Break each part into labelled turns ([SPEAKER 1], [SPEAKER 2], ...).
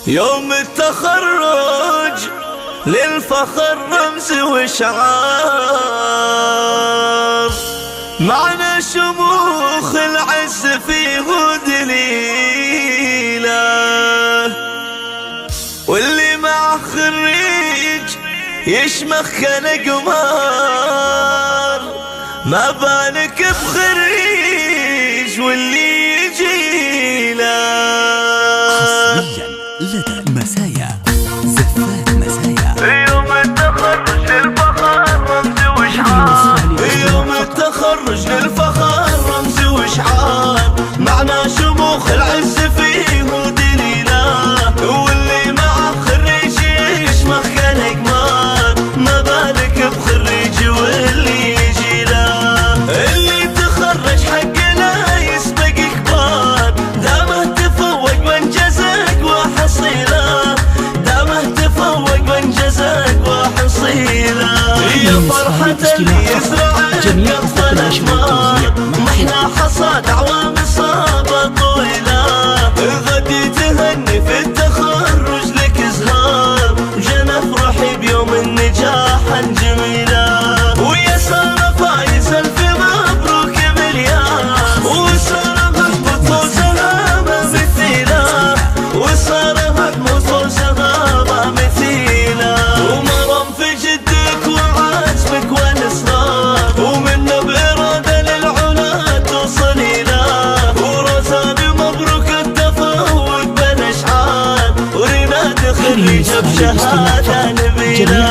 [SPEAKER 1] يوم التخرج للفخر رمز وشعار، معنى شموخ العز فيه دليله، واللي مع خريج يشمخ كالقمار، ما بالك بخريج واللي يجيله.
[SPEAKER 2] حصريا لدى مسايا زفات مسايا.
[SPEAKER 1] يوم التخرج للفخر رمز وشعار، يوم التخرج للفخر رمز وشعار، معنى شموخ العز فيه دليله، واللي مع خريج يشمخ كالقمار، ما بالك بخريج واللي يجيله. اللي تخرج حق لا يسبق كبار، دامه تفوق وانجزك وحصيله، دامه تفوق وانجزك وحصيله. يا فرحة اللي يزرع القطف الأشمار، محنا حصاد أعوام إصابة طويلة، غدي تهني في التخرج لك زهار، وجنى افرحي بيوم النجاح الجميلة، ويا سارة فايز ألف مبروك مليار، وسارة محمود فوزها ما مثيلة، وسارة محمود فوزها ما مثيلة، ومرم في جدك وعزمك والإصرار، ومنه بإرادة للعلا توصلي له، ورزان مبروك التفوق بالأشعار، وريناد خريجة بشهادة نبيلة،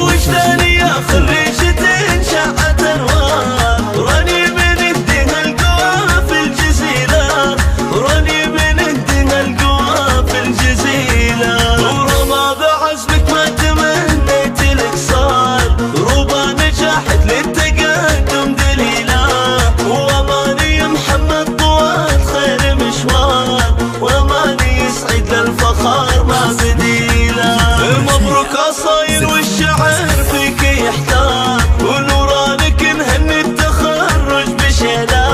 [SPEAKER 1] وجداني يا خريجة شعت أنوار، راني من الدها القوى في الجزيلة، راني من الدها القوى في الجزيلة، ورما بعزمك ما تمنيت لك صار، روبا نجحت للتقدم دليلة، وأماني محمد طوال خير مشوار، وأماني يسعد للفخار ما بديله. مبروك أصايل والشعر فيك يحتار، ونورانك نهني التخرج بشيله،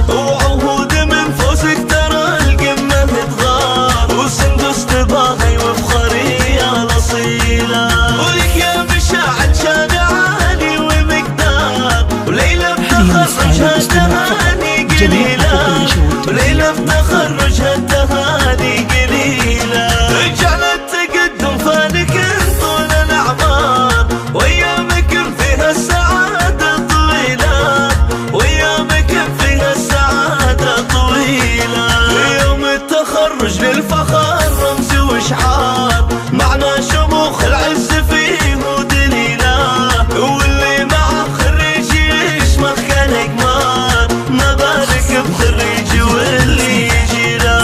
[SPEAKER 1] وعهود من فوزك ترى القمة تغار، وسندس تباهي وفخري يا الأصيلة، ولك يا مشاعر شان عالي ومقدار، وليلة بتخرجها التهاني قليلة، وليلة بتخرجها التهاني قليلة، رجعنا التقدم فالك طول الأعمار، وأيامك فيها السعادة طويلة، وأيامك فيها السعادة طويلة. يوم التخرج للفخر رمز وشعار، معنى شموخ العز فيه دليله، واللي مع خريج يشمخ كالقمار، ما بالك بخريج واللي يجيله.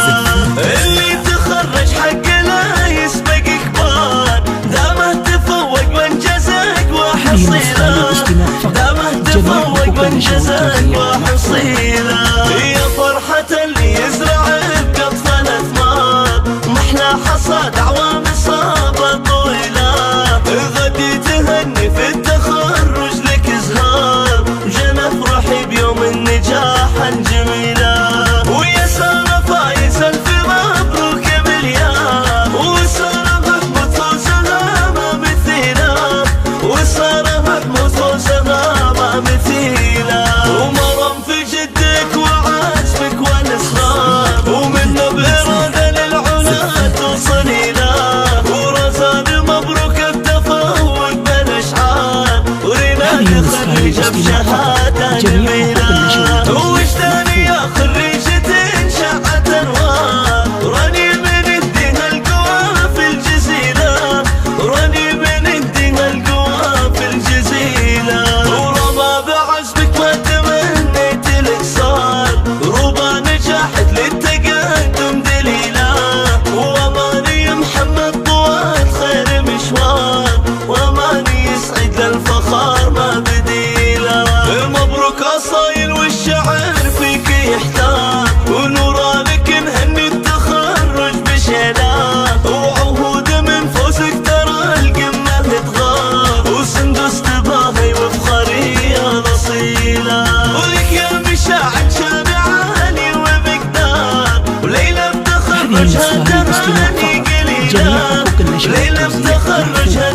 [SPEAKER 1] اللي تخرج حق لا يسبق كبار، دامه تفوق وانجزك وحصيله، دامه تفوق وانجزك وحصيله. يا فرحة اللي يزرع بقطف الأثمار، محنا حصاد أعوام إصابة طويلة، غدي تهني في التخرج لك زهار، وجنى افرحي بيوم النجاح الجميلة، ويا سارة فايز ألف مبروك مليار، وسارة محمود فوزها ما مثيلة، وسارة محمود فوزها ما مثيلة، ومرم في جدك وعزمك والإصرار، ومنه بإرادة للعلا توصلي له، ورزان مبروك التفوق بالأشعار، وريناد خريجة بشهادة جميلة، وجداني يا خريجة شعت أنوار، راني من الدها القوى في الجزيلة، راني من الدها القوى في الجزيلة، ورما بعزمك ما تمنيت لك صار، روبا نجحت للتقدم دليلة، وأماني محمد طوال خير مشوار، وأماني يسعد للفخار ما بديله. مبروك أصايل والشعر فيك يحتار، ونورانك نهني التخرج بشيله، وعهود من فوزك ترى القمة تغار، وسندس تباهي وفخري يا الأصيلة، ولك يا مشاعر شان عالي ومقدار، وليلة بتخرجها التهاني قليلة، ليلة تخرجها